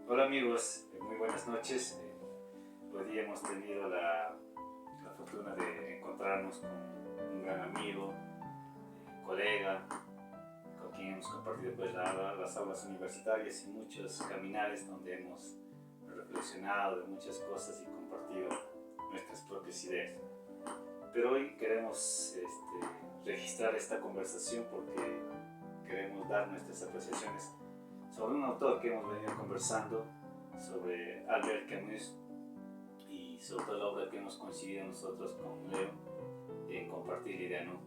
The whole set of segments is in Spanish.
Hola amigos, muy buenas noches. Hoy día hemos tenido la fortuna de encontrarnos con un gran amigo, colega, con quien hemos compartido pues, las aulas universitarias y muchos caminares donde hemos reflexionado de muchas cosas y compartido nuestras propias ideas. Pero hoy queremos registrar esta conversación porque queremos dar nuestras apreciaciones sobre un autor que hemos venido conversando, sobre Albert Camus, y sobre toda la obra que hemos coincidido nosotros con Leo en compartir la idea, ¿no?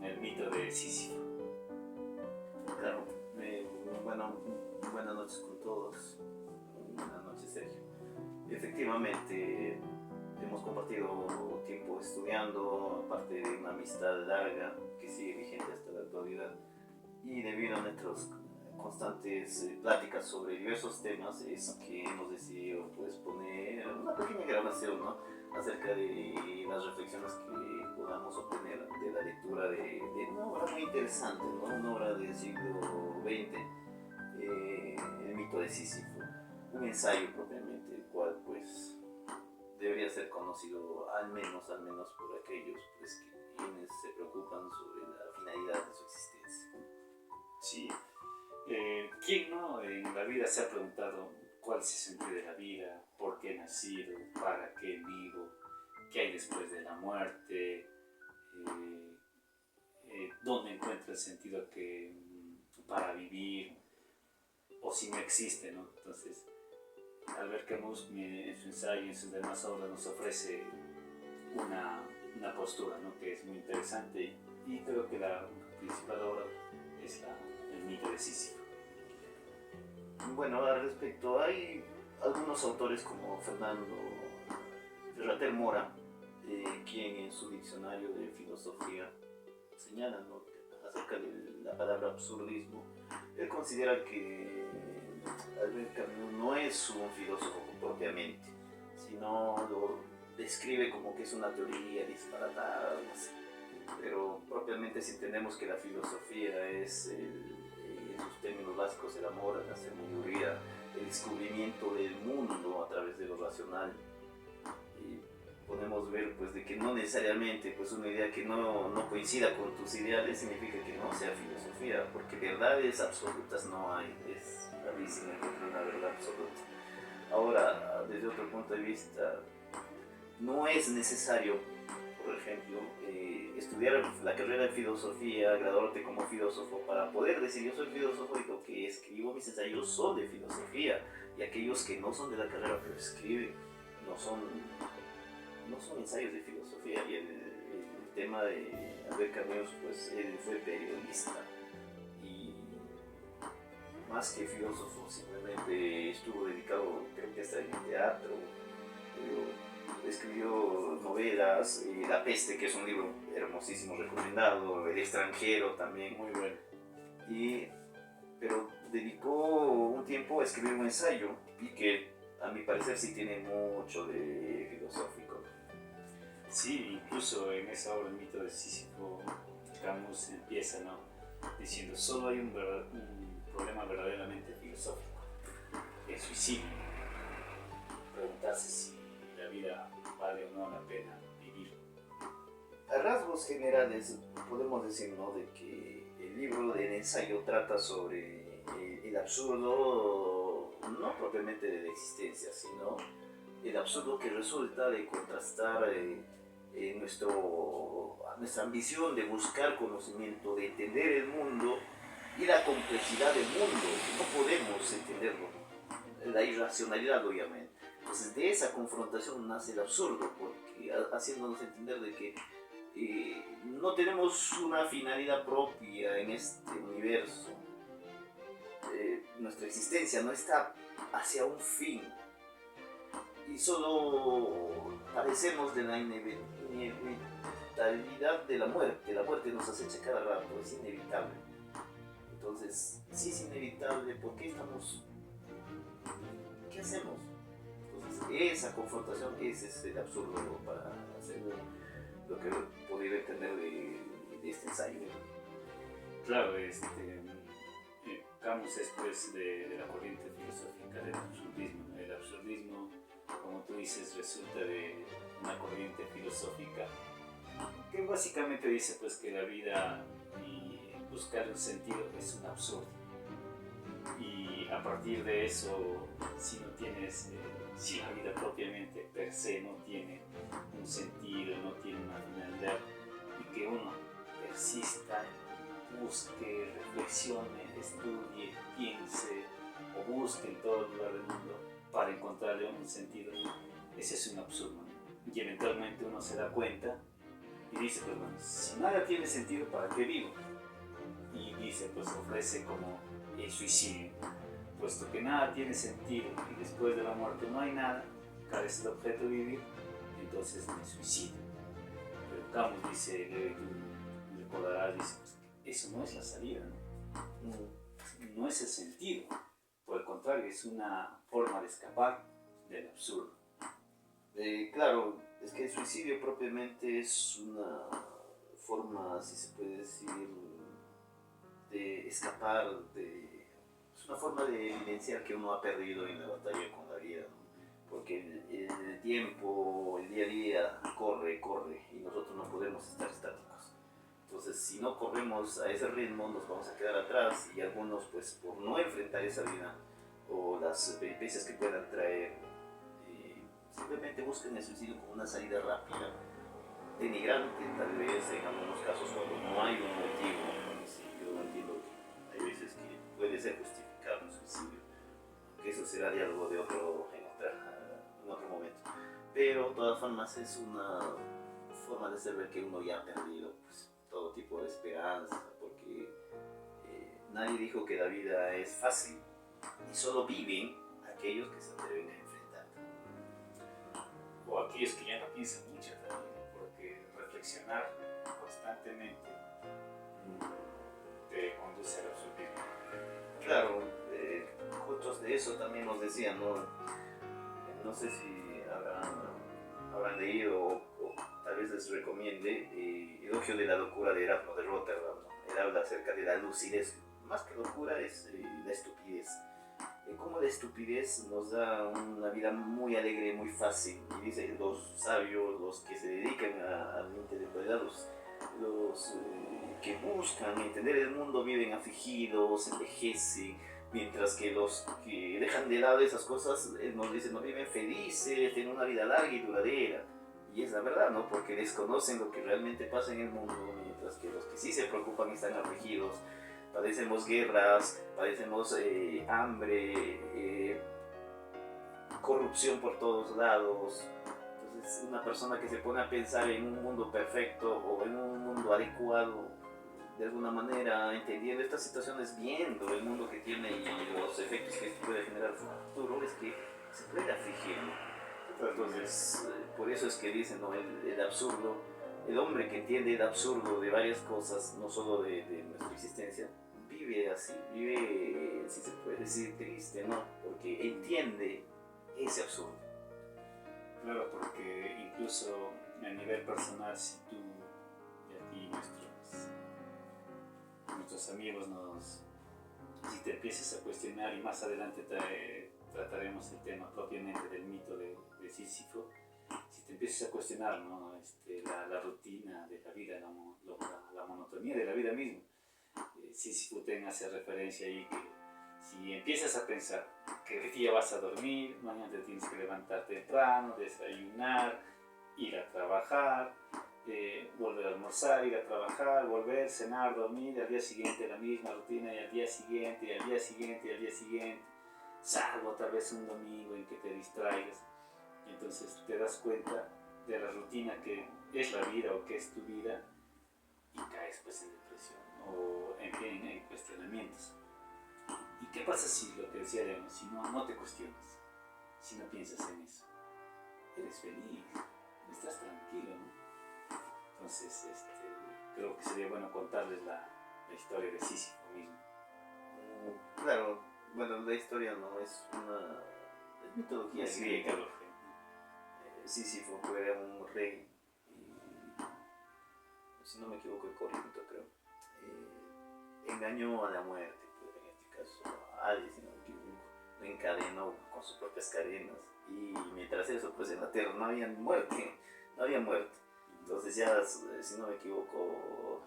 El mito de Sísifo. Claro, buenas noches con todos. Buenas noches, Sergio. Efectivamente, hemos compartido tiempo estudiando, aparte de una amistad larga que sigue vigente hasta la actualidad, y debido a nuestras constantes pláticas sobre diversos temas es que hemos decidido pues poner una pequeña grabación, ¿no?, acerca de las reflexiones que podamos obtener de la lectura de una obra muy interesante, ¿no?, una obra del siglo XX, El mito de Sísifo, un ensayo propiamente, el cual pues debería ser conocido al menos por aquellos pues, quienes se preocupan sobre la finalidad de su existencia. Sí. ¿Quién no en la vida se ha preguntado cuál es el sentido de la vida, por qué he nacido, para qué vivo, qué hay después de la muerte, dónde encuentra el sentido para vivir, o si no existe, ¿no? Entonces, Albert Camus en su ensayo y en sus demás obras nos ofrece una postura, ¿no?, que es muy interesante, y creo que la principal obra es el mito de Sísifo. Bueno, al respecto, hay algunos autores como Fernando Ferrater Mora, quien en su diccionario de filosofía señala, ¿no?, acerca de la palabra absurdismo. Él considera que Albert Camus no es un filósofo propiamente, sino lo describe como que es una teoría disparatada, algo así. Pero propiamente, si entendemos que la filosofía es, en sus términos básicos, el amor a la sabiduría, el descubrimiento del mundo a través de lo racional, y podemos ver pues, de que no necesariamente pues, una idea que no coincida con tus ideales significa que no sea filosofía, porque verdades absolutas no hay, es rarísimo encontrar una verdad absoluta. Ahora, desde otro punto de vista, no es necesario, por ejemplo, estudiar la carrera de filosofía, graduarte como filósofo para poder decir yo soy filósofo y lo que escribo, mis ensayos son de filosofía, y aquellos que no son de la carrera pero escriben no son ensayos de filosofía. Y el tema de Albert Camus, pues él fue periodista y más que filósofo simplemente estuvo dedicado, creo que hasta en el teatro, escribió novelas, La peste, que es un libro hermosísimo, recomendado, El extranjero también, muy bueno. Pero dedicó un tiempo a escribir un ensayo, y que a mi parecer sí tiene mucho de filosófico. Sí, incluso en esa obra, El mito de Sísifo, Camus empieza, ¿no?, diciendo solo hay un problema verdaderamente filosófico, el suicidio. Preguntarse si la vida vale o no la pena vivir. A rasgos generales podemos decir, ¿no?, de que el libro del ensayo trata sobre el absurdo, no propiamente de la existencia, sino el absurdo que resulta de contrastar nuestra ambición de buscar conocimiento, de entender el mundo y la complejidad del mundo, que no podemos entenderlo, la irracionalidad lo llaman. Entonces, de esa confrontación nace el absurdo, porque haciéndonos entender de que no tenemos una finalidad propia en este universo. Nuestra existencia no está hacia un fin, y solo padecemos de la inevitabilidad de la muerte. La muerte nos acecha cada rato, es inevitable. Entonces, si es inevitable, ¿por qué estamos? ¿Qué hacemos? Entonces, esa confrontación, ese es el absurdo para hacer lo que podría entender de este ensayo. Claro, sacamos después de la corriente filosófica del absurdismo. El absurdismo, como tú dices, resulta de una corriente filosófica que básicamente dice pues que la vida y buscar un sentido es un absurdo. Y a partir de eso, si no tienes, si la vida propiamente per se no tiene un sentido, no tiene una finalidad, y que uno persista, busque, reflexione, estudie, piense o busque en todo lugar del mundo para encontrarle un sentido, ese es un absurdo. Y eventualmente uno se da cuenta y dice, pues bueno, si nada tiene sentido, ¿para qué vivo? Y dice, pues ofrece como el suicidio, puesto que nada tiene sentido y después de la muerte no hay nada, carece de objeto de vivir, entonces me suicidio. Pero Camus dice, tú recordarás, dice, pues, eso no es la salida, ¿no? No es el sentido, por el contrario, es una forma de escapar del absurdo. Claro, es que el suicidio propiamente es una forma, si se puede decir, de escapar, es una forma de evidenciar que uno ha perdido en la batalla con la vida, ¿no? Porque el tiempo, el día a día, corre, y nosotros no podemos estar estáticos. Entonces, si no corremos a ese ritmo, nos vamos a quedar atrás y algunos, pues, por no enfrentar esa vida o las peripecias que puedan traer, simplemente buscan el suicidio como una salida rápida, denigrante, tal vez en algunos casos cuando no hay un motivo. Sí, yo entiendo que hay veces que puede ser justificado un suicidio, que eso será diálogo de en otro momento. Pero de todas formas es una forma de hacer ver que uno ya ha perdido pues, todo tipo de esperanza, porque nadie dijo que la vida es fácil y solo viven aquellos que se atreven a enfrentar. O aquellos que ya no piensan mucho también, porque reflexionar constantemente te conduce al absurdismo. Claro, juntos de eso también nos decían, ¿no? No sé si habrán leído o tal vez les recomiende Elogio de la locura de Erasmo de Rotterdam, ¿no? Él habla acerca de la lucidez, más que locura es la estupidez. Cómo la estupidez nos da una vida muy alegre, muy fácil. Y dice, los sabios, los que se dedican a la intelectualidad, los que buscan entender el mundo viven afligidos, envejecen, mientras que los que dejan de lado esas cosas nos dicen, no, viven felices, tienen una vida larga y duradera. Y es la verdad, ¿no? Porque desconocen lo que realmente pasa en el mundo, mientras que los que sí se preocupan están afligidos. Padecemos guerras, padecemos hambre, corrupción por todos lados. Entonces, una persona que se pone a pensar en un mundo perfecto o en un mundo adecuado, de alguna manera, entendiendo estas situaciones, viendo el mundo que tiene y los efectos que esto puede generar en el futuro, es que se puede afligir, ¿no? Entonces, por eso es que dicen, ¿no? El absurdo. El hombre que entiende el absurdo de varias cosas, no solo de nuestra existencia, vive así, vive, si se puede decir, triste, ¿no? Porque entiende ese absurdo. Claro, porque incluso a nivel personal, si tú y aquí nuestros amigos si te empiezas a cuestionar, y más adelante trataremos el tema propiamente del mito de Sísifo, si te empiezas a cuestionar, ¿no? La rutina de la vida, la monotonía de la vida misma, Sísifo hace referencia ahí que si empiezas a pensar que día vas a dormir, mañana te tienes que levantar temprano, desayunar, ir a trabajar, volver a almorzar, ir a trabajar, volver, cenar, dormir, al día siguiente la misma rutina, y al día siguiente, y al día siguiente, y al día siguiente, salvo tal vez un domingo en que te distraigas. Entonces te das cuenta de la rutina que es la vida o que es tu vida y caes pues en depresión o en cuestionamientos. ¿Y qué pasa si lo que decía León, si no te cuestionas, si no piensas en eso? Eres feliz, estás tranquilo, ¿no? Entonces creo que sería bueno contarles la historia de Sísifo mismo. Claro, bueno, la historia no es una mitología griega. Sísifo era un rey, si no me equivoco, el Corinto creo, engañó a la muerte, pues, en este caso, eso, Hades, si no me equivoco, lo encadenó con sus propias cadenas. Y mientras eso, pues en la tierra no había muerte, no había muerte. Entonces ya, si no me equivoco,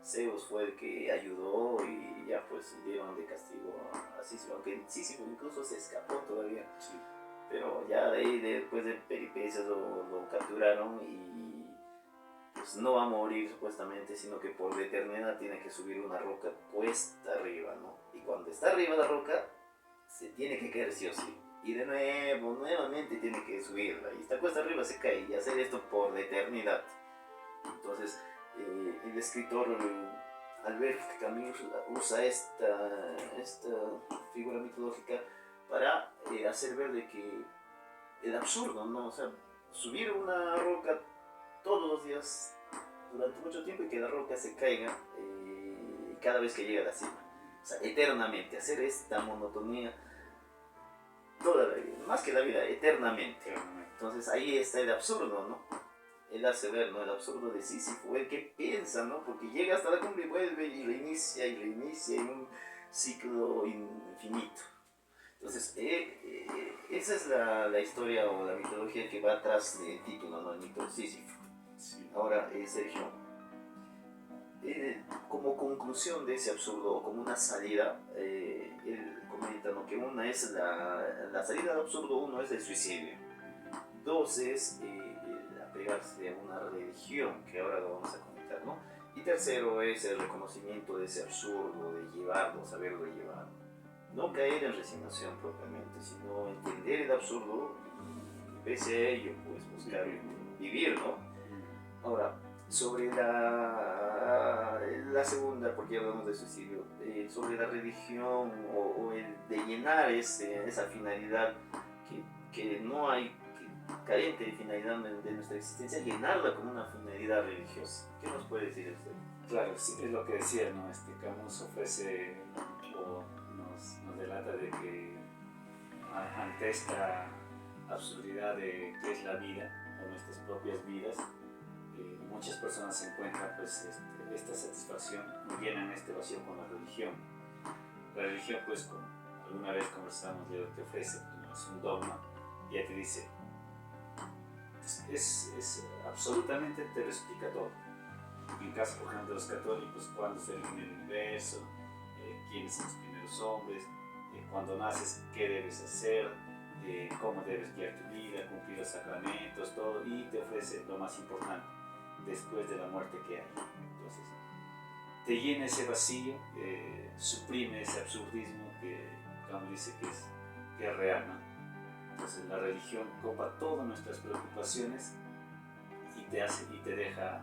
Zeus fue el que ayudó y ya pues dieron de castigo a Sísifo, aunque Sísifo incluso se escapó todavía. Sí. Pero ya de ahí, después de peripecias, lo capturaron y pues no va a morir supuestamente, sino que por la eternidad tiene que subir una roca puesta arriba, ¿no? Y cuando está arriba la roca, se tiene que caer sí o sí. Y de nuevo, nuevamente tiene que subirla. Y está cuesta arriba, se cae. Y hacer esto por la eternidad. Entonces, el escritor Albert Camus usa esta figura mitológica para hacer ver de que el absurdo, ¿no? O sea, subir una roca todos los días durante mucho tiempo y que la roca se caiga cada vez que llega a la cima. O sea, eternamente, hacer esta monotonía toda la vida, más que la vida, eternamente. Entonces ahí está el absurdo, ¿no? Él hace ver, ¿no? El absurdo de Sísifo, el que piensa, ¿no? Porque llega hasta la cumbre y vuelve y reinicia en un ciclo infinito. Entonces, esa es la historia o la mitología que va atrás del título, ¿no? El mito de Sísifo. Sí. Ahora, Sergio, como conclusión de ese absurdo, o como una salida, él comenta, ¿no? Que una es la salida del absurdo, uno es el suicidio. Dos es el apegarse a una religión, que ahora lo vamos a comentar, ¿no? Y tercero es el reconocimiento de ese absurdo, de llevarlo, saberlo llevar. No caer en resignación propiamente, sino entender el absurdo y pese a ello, pues buscar vivir, ¿no? Ahora, sobre la segunda, porque ya hablamos de suicidio, sobre la religión o el de llenar esa finalidad que no hay, carente de finalidad de nuestra existencia, llenarla con una finalidad religiosa. ¿Qué nos puede decir usted? Claro, sí, es lo que decía, ¿no? Camus ofrece o nos delata de que ante esta absurdidad de qué es la vida o nuestras propias vidas, muchas personas encuentran pues esta satisfacción y llenan este vacío con la religión. La religión, pues, como alguna vez conversamos, te ofrece, no es un dogma, y ya te dice, es absolutamente te lo explica todo. En caso, por ejemplo, de los católicos, cuándo se originó el universo, quiénes son los primeros hombres, cuando naces, qué debes hacer, cómo debes guiar tu vida, cumplir los sacramentos, todo, y te ofrece lo más importante, después de la muerte que hay. Entonces, te llena ese vacío, suprime ese absurdismo que Camus dice que es real, ¿no? Entonces, la religión copa todas nuestras preocupaciones y te deja,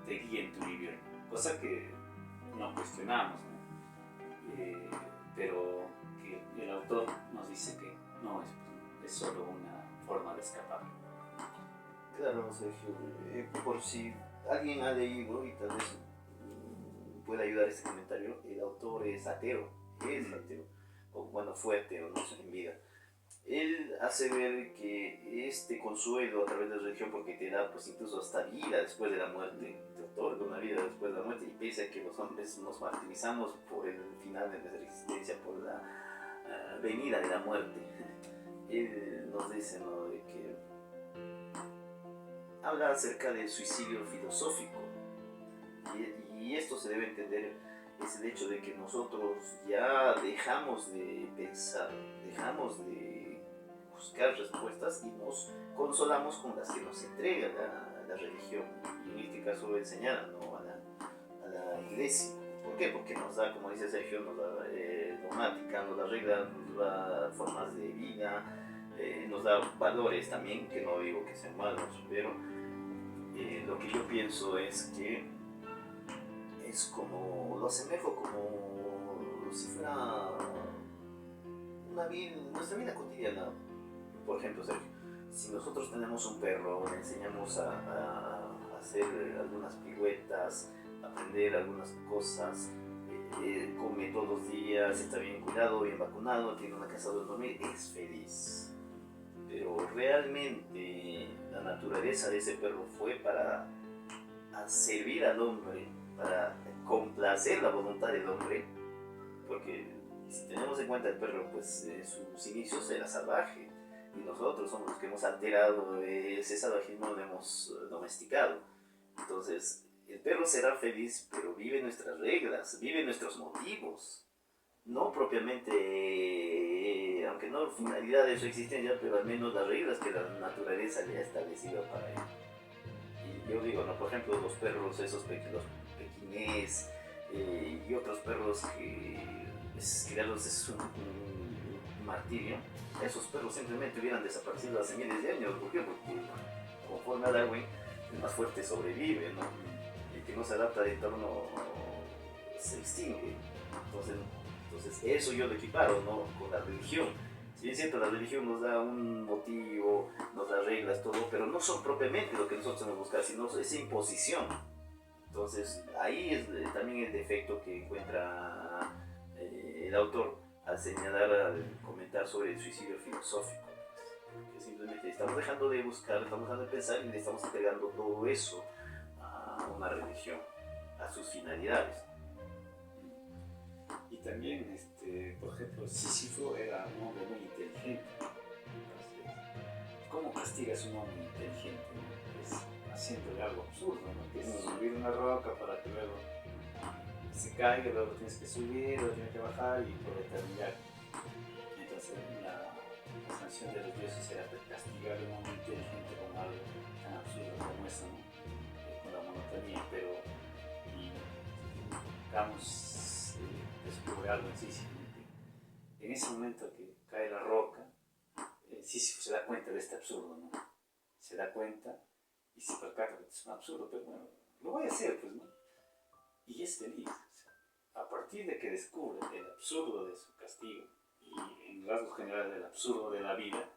te guía en tu vivir, cosa que no cuestionamos, ¿no? Pero que el autor nos dice que no, es solo una forma de escapar. Claro, Sergio, por si alguien ha leído y tal vez puede ayudar a este comentario, el autor es ateo, o bueno, fue ateo, no sé, en vida. Él hace ver que este consuelo a través de la religión, porque te da pues incluso hasta vida después de la muerte, te otorga una vida después de la muerte, y pese a que los hombres nos martirizamos por el final de nuestra existencia, por la venida de la muerte, él nos dice, ¿no?, de que habla acerca del suicidio filosófico, y esto se debe entender, es el hecho de que nosotros ya dejamos de pensar, dejamos de buscar respuestas y nos consolamos con las que nos entrega la religión, y en este caso enseñada, ¿no?, a la iglesia. ¿Por qué? Porque nos da, como dice Sergio, nos da dogmática, nos da reglas, nos da formas de vida, nos da valores también, que no digo que sean malos, pero lo que yo pienso es que es como, lo asemejo como si fuera una vida, nuestra vida cotidiana. Por ejemplo, Sergio, si nosotros tenemos un perro, le enseñamos a hacer algunas piruetas, aprender algunas cosas, come todos los días, está bien cuidado, bien vacunado, tiene una casa donde dormir, es feliz. Pero realmente la naturaleza de ese perro fue para servir al hombre, para complacer la voluntad del hombre, porque Si tenemos en cuenta el perro, pues en sus inicios era salvaje y nosotros somos los que hemos alterado ese salvajismo, lo hemos domesticado. Entonces, el perro será feliz, pero vive nuestras reglas, vive nuestros motivos. No propiamente, aunque no finalidad de su existencia, pero al menos las reglas que la naturaleza le ha establecido para él. Y yo digo, ¿no? Por ejemplo, los perros, esos los pequinés y otros perros que criarlos es un martirio. Esos perros simplemente hubieran desaparecido hace miles de años. ¿Por qué? Porque conforme a Darwin, el más fuerte sobrevive, ¿no? El que no se adapta al entorno se extingue. Entonces eso yo lo equiparo, ¿no? Con la religión. Si bien es cierto, la religión nos da un motivo, nos da reglas, todo, pero no son propiamente lo que nosotros tenemos que buscar, sino esa imposición. Entonces ahí es también el defecto que encuentra el autor al señalar, al comentar sobre el suicidio filosófico. Que simplemente estamos dejando de buscar, estamos dejando de pensar y le estamos entregando todo eso a una religión, a sus finalidades. Y también, por ejemplo, Sísifo era un hombre muy inteligente. Entonces, ¿cómo castigas a un hombre inteligente? Es haciéndole algo absurdo, ¿no? Que es subir una roca para que luego se caiga, luego tienes que subir, luego tienes que bajar y por eternidad. Entonces, la sanción de los dioses era castigar a un hombre inteligente con algo tan absurdo como eso, ¿no? Con la monotonía, pero Camus descubre algo en Sísifo. En ese momento que cae la roca, Sísifo se da cuenta de este absurdo, ¿no? Se da cuenta y se percata que es un absurdo, pero bueno, lo voy a hacer, pues, ¿no? Y es feliz. O sea, a partir de que descubre el absurdo de su castigo y en rasgos generales el absurdo de la vida,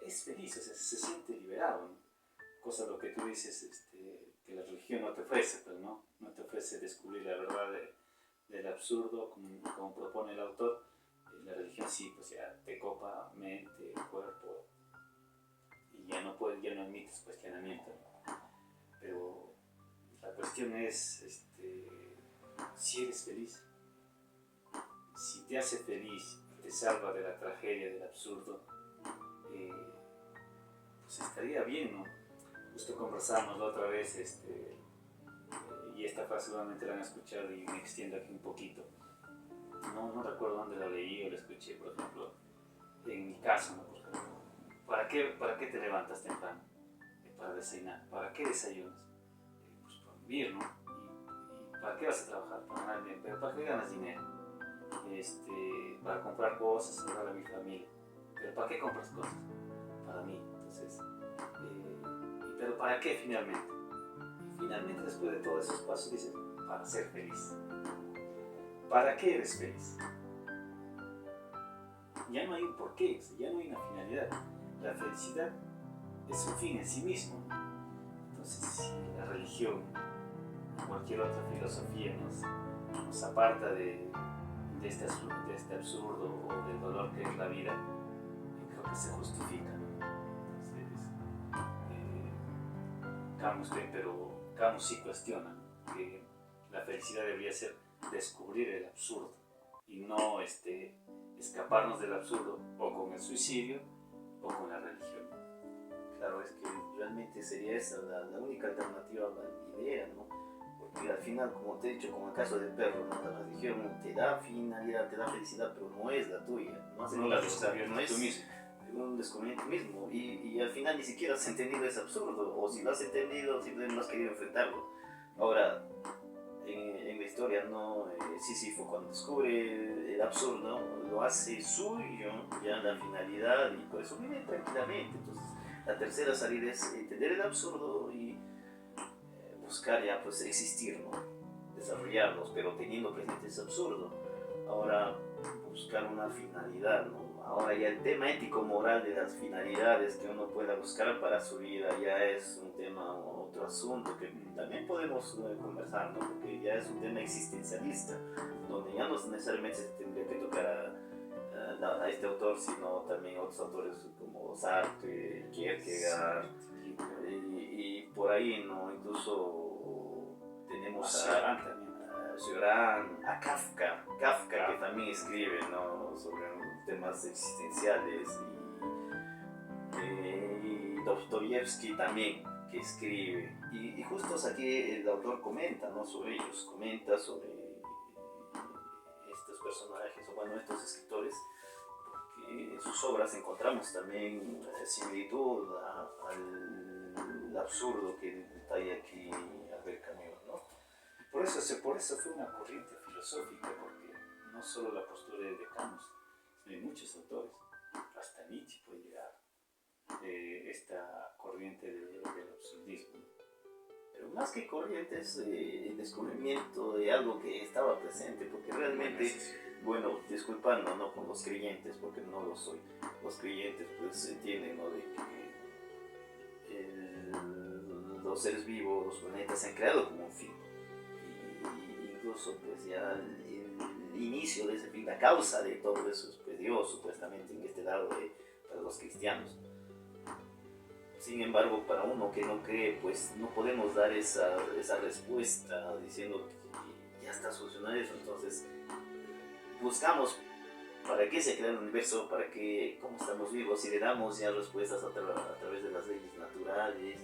es feliz, o sea, se siente liberado, ¿no? Cosa lo que tú dices, que la religión no te ofrece, pues, ¿no? No te ofrece descubrir la verdad del absurdo, como propone el autor. La religión sí, pues ya te copa mente, cuerpo, y ya no admites cuestionamiento, ¿no? Pero la cuestión es, si eres feliz, si te hace feliz, te salva de la tragedia, del absurdo, pues estaría bien, ¿no? Justo conversábamos la otra vez, y esta frase seguramente la han escuchado y me extiendo aquí un poquito. No recuerdo dónde la leí o la escuché, por ejemplo, en mi caso, ¿no? Por ejemplo, ¿para qué te levantas temprano? Para desayunar. ¿Para qué desayunas? Pues para vivir, ¿no? ¿Y para qué vas a trabajar? Para ganar dinero. ¿Pero para qué ganas dinero? Para comprar cosas, ayudar a mi familia. ¿Pero para qué compras cosas? Para mí. Entonces, ¿pero para qué finalmente? Y finalmente, después de todos esos pasos, dices, para ser feliz. ¿Para qué eres feliz? Ya no hay un porqué, ya no hay una finalidad. La felicidad es un fin en sí mismo. Entonces, si la religión o cualquier otra filosofía nos aparta de este absurdo o del dolor que es la vida, creo que se justifica, ¿no? Entonces, Camus sí cuestiona, ¿no? Que la felicidad debería ser descubrir el absurdo y no escaparnos del absurdo o con el suicidio o con la religión. Claro, es que realmente sería esa la única alternativa a la idea, ¿no? Porque al final, como te he dicho, como el caso del perro, ¿no? La religión te da finalidad, te da felicidad, pero no es la tuya, no la descubierto no es tú mismo. Un descubrimiento mismo, y al final ni siquiera has entendido ese absurdo, o si lo has entendido, simplemente no has querido enfrentarlo. Ahora, en la historia, ¿no? Sísifo, cuando descubre el absurdo, lo hace suyo, ya la finalidad, y por eso vive tranquilamente. Entonces, la tercera salida es entender el absurdo y buscar ya, pues, existir, ¿no? Desarrollarlos, pero teniendo presente ese absurdo. Ahora, buscar una finalidad, ¿no? Ahora ya el tema ético-moral de las finalidades que uno pueda buscar para su vida ya es un tema, otro asunto que también podemos conversar, ¿no? Porque ya es un tema existencialista, donde ya no necesariamente se tendría que tocar a este autor, sino también otros autores como Sartre, Kierkegaard, y por ahí, ¿no? Incluso tenemos Cioran, a Kafka, que también escribe, ¿no?, sobre temas existenciales, y Dostoyevsky también, que escribe. Y justo aquí el autor comenta, ¿no?, sobre ellos, comenta sobre estos personajes, o bueno, estos escritores, porque en sus obras encontramos también similitud al absurdo que detalla aquí Albert Camus, ¿no? Por eso fue una corriente filosófica, porque no solo la postura de Camus, sino hay muchos autores, hasta Nietzsche puede llegar, esta corriente del absurdismo. Pero más que corrientes, el descubrimiento de algo que estaba presente, porque realmente, bueno, disculpando, ¿no?, con los creyentes, porque no lo soy, los creyentes pues entienden, ¿no?, de que los seres vivos, los planetas se han creado como un fin, y incluso pues ya el inicio de ese fin, la causa de todo eso es pues Dios, supuestamente en este lado para los cristianos. Sin embargo, para uno que no cree, pues no podemos dar esa respuesta diciendo que ya está solucionado eso. Entonces buscamos para qué se crea el universo, para qué, cómo estamos vivos, y le damos ya respuestas a través de las leyes naturales,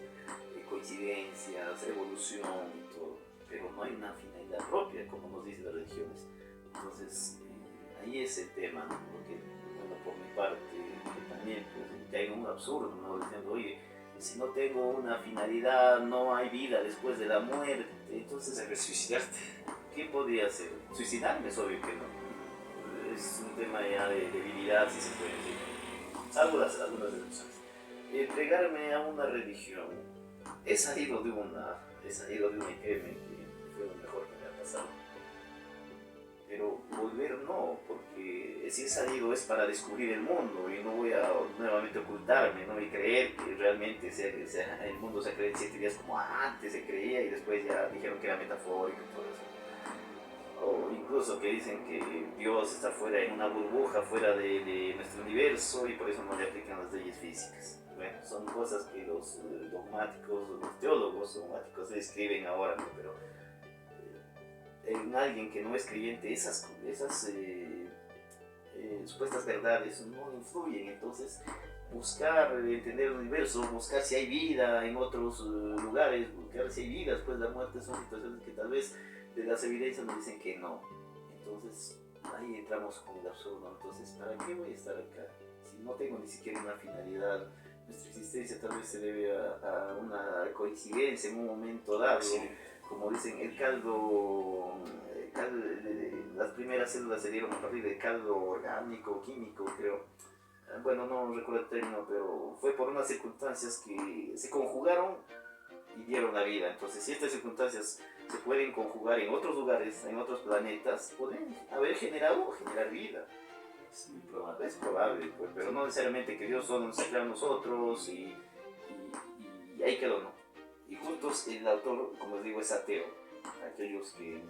coincidencias, evolución y todo. Pero no hay una finalidad propia, como nos dicen las religiones. Entonces ahí es el tema, ¿no? Porque, bueno, por mi parte, que también pues, que hay un absurdo, ¿no?, diciendo, oye, si no tengo una finalidad, no hay vida después de la muerte, entonces Debes suicidarte. ¿qué podría hacer? Suicidarme es obvio que no. Es un tema ya de debilidad, si se puede decir. Salvo algunas excepciones. Entregarme a una religión, he salido de una y créeme que fue lo mejor que me ha pasado. Pero volver no, porque si he salido es para descubrir el mundo y no voy a nuevamente ocultarme, ¿no?, y creer que realmente el mundo se cree en 7 días como antes se creía, y después ya dijeron que era metafórico y todo eso. O incluso que dicen que Dios está fuera, en una burbuja fuera de nuestro universo, y por eso no le aplican las leyes físicas. Bueno, son cosas que los dogmáticos, los teólogos dogmáticos escriben ahora, ¿no? Pero en alguien que no es creyente, esas supuestas verdades no influyen. Entonces buscar entender el universo, buscar si hay vida en otros lugares, buscar si hay vida después de la muerte, son situaciones que tal vez de las evidencias nos dicen que no. Entonces ahí entramos con el absurdo. Entonces, ¿para qué voy a estar acá si no tengo ni siquiera una finalidad? Nuestra existencia tal vez se debe a una coincidencia en un momento dado. Sí. Como dicen, las primeras células se dieron a partir de caldo orgánico, químico, creo. Bueno, no recuerdo el término, pero fue por unas circunstancias que se conjugaron y dieron la vida. Entonces, si estas circunstancias se pueden conjugar en otros lugares, en otros planetas, pueden generar vida. Es probable, pues, pero no necesariamente que Dios solo nos ha creado a nosotros y ahí quedó, ¿no? Y juntos el autor, como les digo, es ateo. Aquellos que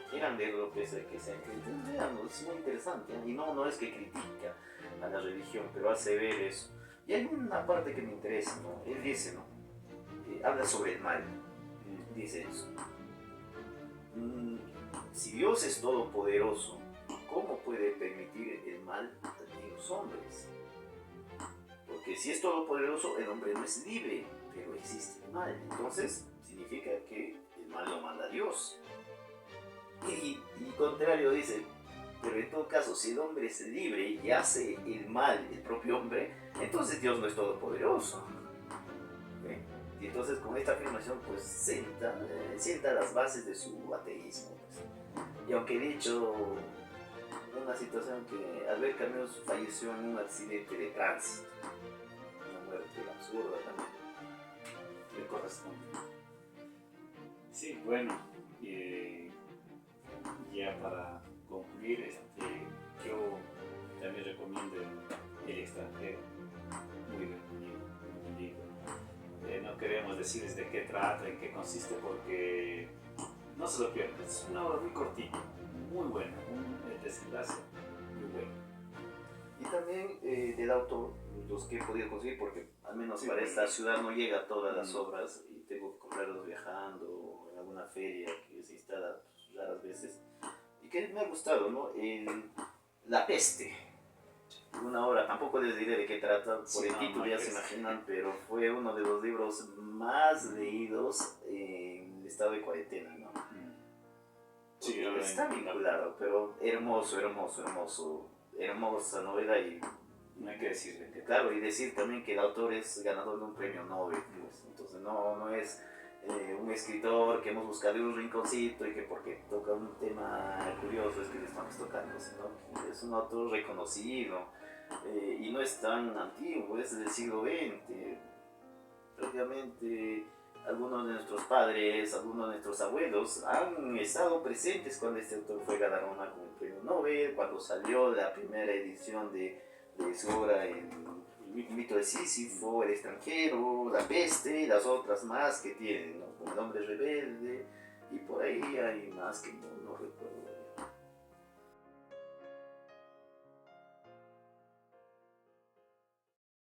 quieran leer lo que sea, es muy interesante, ¿eh? Y no es que critica a la religión, pero hace ver eso. Y hay una parte que me interesa, ¿no? Él dice, ¿no? Habla sobre el mal. Dice eso. Si Dios es todopoderoso, ¿cómo puede permitir el mal en los hombres? Porque si es todopoderoso, el hombre no es libre, pero existe el mal. Entonces, significa que el mal lo manda Dios. Y contrario dice, pero en todo caso, si el hombre es libre y hace el mal el propio hombre, entonces Dios no es todopoderoso. ¿Okay? Y entonces con esta afirmación pues sienta las bases de su ateísmo. Pues. Y aunque he dicho una situación que Albert Camus falleció en un accidente de tránsito, una muerte absurda también, le corresponde. Sí, bueno, ya para concluir, yo también recomiendo El extranjero, muy buen libro. No queremos decirles de qué trata, en qué consiste, porque no se lo pierdan. Es una obra muy cortita, muy buena, un desenlace muy bueno. Y también del autor, los que he podido conseguir, porque al menos para esta ciudad no llega a todas las obras y tengo que comprarlos viajando en alguna una feria que se instala pues, raras veces y que me ha gustado, ¿no? La peste. Una obra, tampoco les diré de qué trata, por Sí, el no, título no, ya pues. se imaginan, pero fue uno de los libros más leídos en el estado de cuarentena, ¿no? Sí, Está vinculado, pero hermoso, hermoso, hermoso, hermosa novela y no hay que decirle que claro, y decir también que el autor es ganador de un premio Nobel, pues, entonces no es un escritor que hemos buscado en un rinconcito y que porque toca un tema curioso es que le estamos tocando, sino que es un autor reconocido y no es tan antiguo, es del siglo XX, prácticamente algunos de nuestros padres, algunos de nuestros abuelos han estado presentes cuando este autor fue galardonado con el premio Nobel, cuando salió la primera edición de su obra El mito de Sísifo, El extranjero, La peste y las otras más que tienen, ¿no? Como El hombre rebelde y por ahí hay más que no recuerdo